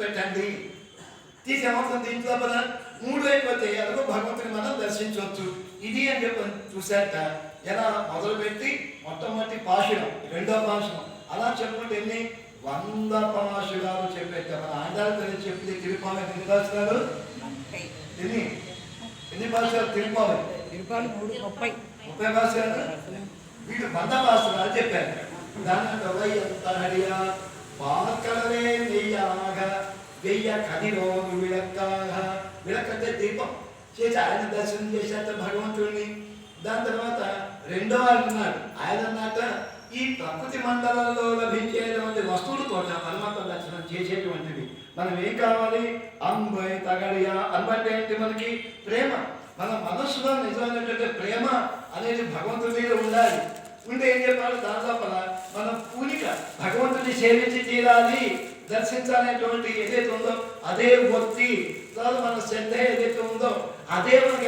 పెట్టండి. తీసేమవుతుంది దీంట్లో కదా 3 అయిపోతే ఎలాగో భగవంతుని మనం దర్శించవచ్చు. ఇది అని చెప్పి చూశాక ఎలా మొదలుపెట్టి మొట్టమొదటి పాశురం, రెండో పాశురం అలా చెప్పుకుంటే ఎన్ని 100 పాశురాలు చెప్పేట మన ఆంధ్రాలు చెప్పింది. తిరుపాలు ఎన్ని పాశురాలు? ఎన్ని పాశురాలు తిరుపాలు? 30 పాశురాలు. వీళ్ళు 100 పాశురాలు చెప్పారు. దాని పాకలవే వెయ్యాగా వెయ్య కదిరోను విளకంటే దీపం చేసి ఆయన దర్శనం చేశాక భగవంతుడిని. దాని తర్వాత రెండో ఆయన ఉన్నాడు. ఆయన అన్నట ఈ ప్రకృతి మండలంలో లభించేటువంటి వస్తువులతో పరమాత్మ దర్శనం చేసేటువంటివి. మనం ఏం కావాలి? అంబై తగడియా. అంబంటే ఏంటి? మనకి ప్రేమ. మన మనస్సులో నిజమైనటువంటి ప్రేమ అనేది భగవంతుడి మీద ఉండాలి. ఉంటే ఏం చెప్పాలి? దాని లోపల మన పూనిక భగవంతుని సేవించి తీరాలి, దర్శించాలనేటువంటి ఏదైతే ఉందో అదే భక్తి, మన శ్రద్ధ ఏదైతే ఉందో అదే మనకి